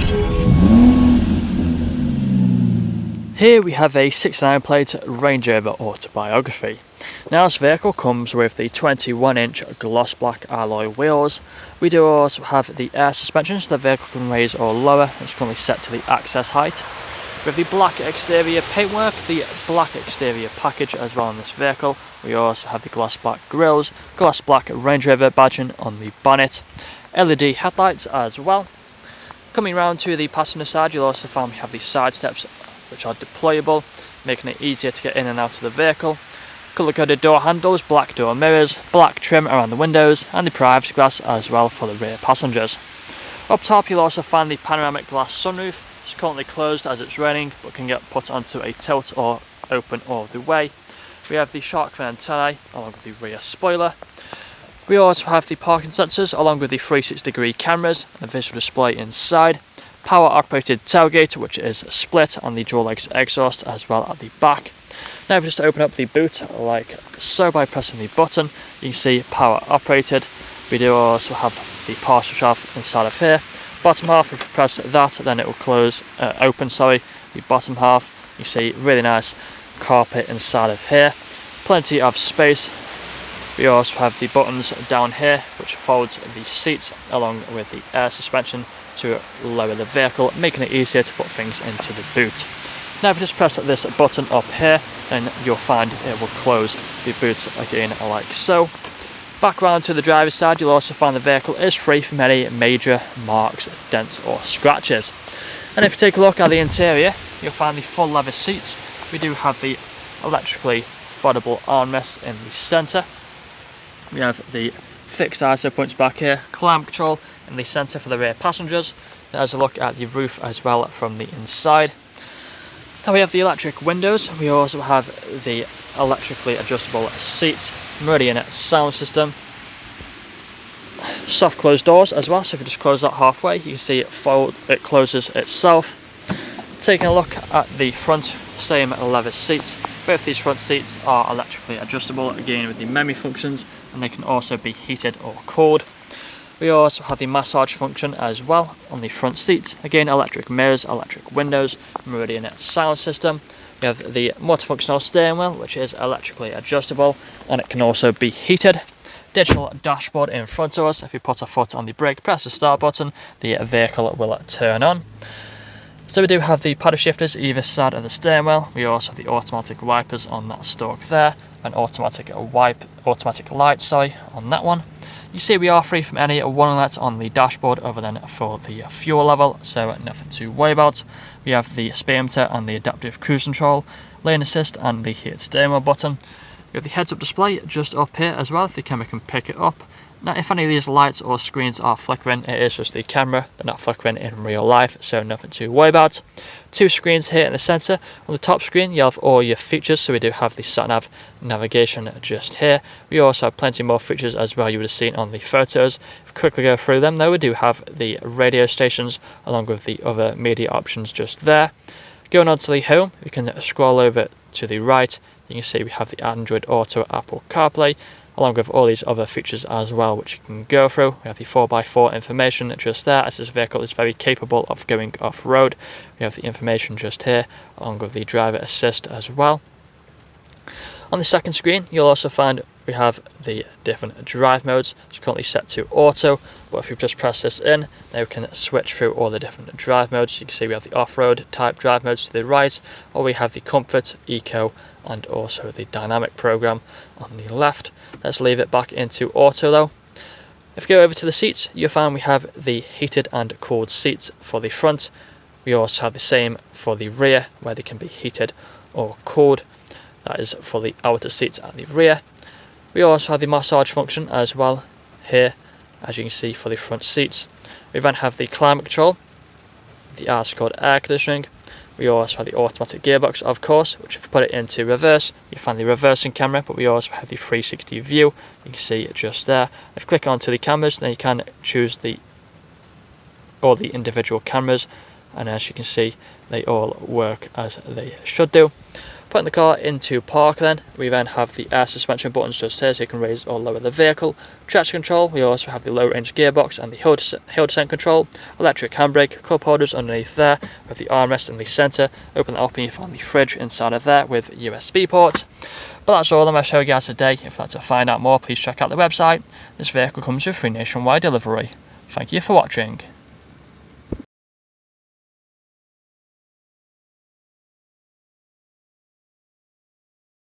Here we have a 69 plate Range Rover Autobiography. Now this vehicle comes with the 21-inch gloss black alloy wheels. We do also have the air suspension, so the vehicle can raise or lower. It's currently set to the access height. With the black exterior paintwork, the black exterior package as well on this vehicle. We also have the gloss black grills, gloss black Range Rover badging on the bonnet, LED headlights as well. Coming round to the passenger side, you'll also find we have the side steps which are deployable, making it easier to get in and out of the vehicle. Colour-coded door handles, black door mirrors, black trim around the windows, and the privacy glass as well for the rear passengers. Up top you'll also find the panoramic glass sunroof. It's currently closed as it's raining, but can get put onto a tilt or open all the way. We have the shark fin antennae along with the rear spoiler. We also have the parking sensors along with the 360-degree cameras and a visual display inside. Power operated tailgate, which is split on the dual legs exhaust as well at the back. Now just to open up the boot like so by pressing the button, you can see power operated. We do also have the partial shelf inside of here. Bottom half, if you press that, then it will close, open the bottom half. You see really nice carpet inside of here. Plenty of space. We also have the buttons down here which folds the seats along with the air suspension to lower the vehicle, making it easier to put things into the boot. Now if you just press this button up here, then you'll find it will close the boot again like so. Back round to the driver's side, you'll also find the vehicle is free from any major marks, dents or scratches. And if you take a look at the interior, you'll find the full leather seats. We do have the electrically foldable armrests in the centre. We have the fixed ISO points back here, climate control in the centre for the rear passengers. There's a look at the roof as well from the inside. Now we have the electric windows. We also have the electrically adjustable seats, Meridian sound system, soft closed doors as well, so if you just close that halfway you can see it closes itself. Taking a look at the front, same leather seats. Both these front seats are electrically adjustable, again with the memory functions, and they can also be heated or cooled. We also have the massage function as well on the front seats. Again, electric mirrors, electric windows, Meridian sound system. We have the multifunctional steering wheel, which is electrically adjustable, and it can also be heated. Digital dashboard in front of us. If you put a foot on the brake, press the start button, the vehicle will turn on. So we do have the paddle shifters either side of the steering wheel. We also have the automatic wipers on that stalk there, and automatic lights on that one. You see we are free from any warning lights on the dashboard other than for the fuel level, so nothing to worry about. We have the speedometer and the adaptive cruise control, lane assist and the heated steering wheel button. We have the heads up display just up here as well, if the camera can pick it up. Now if any of these lights or screens are flickering, it is just the camera, they're not flickering in real life, so nothing to worry about. Two screens here in the centre. On the top screen you have all your features, so we do have the sat-nav navigation just here. We also have plenty more features as well you would have seen on the photos. If we quickly go through them though, we do have the radio stations along with the other media options just there. Going on to the home, we can scroll over to the right. You can see we have the Android Auto, Apple CarPlay, along with all these other features as well which you can go through. We have the 4x4 information just there, as this vehicle is very capable of going off-road. We have the information just here, along with the driver assist as well. On the second screen you'll also find we have the different drive modes. It's currently set to auto, but if you just press this in, then we can switch through all the different drive modes. You can see we have the off-road type drive modes to the right, or we have the comfort, eco, and also the dynamic program on the left. Let's leave it back into auto though. If you go over to the seats, you'll find we have the heated and cooled seats for the front. We also have the same for the rear, where they can be heated or cooled. That is for the outer seats at the rear. We also have the massage function as well here, as you can see for the front seats. We then have the climate control, the R called air conditioning. We also have the automatic gearbox, of course, which if you put it into reverse, you find the reversing camera, but we also have the 360 view. You can see it just there. If you click onto the cameras, then you can choose all the individual cameras and as you can see, they all work as they should do. Putting the car into park then, we then have the air suspension buttons just here so you can raise or lower the vehicle. Traction control, we also have the low range gearbox and the hill descent control. Electric handbrake, cup holders underneath there with the armrest in the centre. Open that up and you find the fridge inside of there with USB ports. But that's all I'm going to show you guys today. If you'd like to find out more, please check out the website. This vehicle comes with free nationwide delivery. Thank you for watching.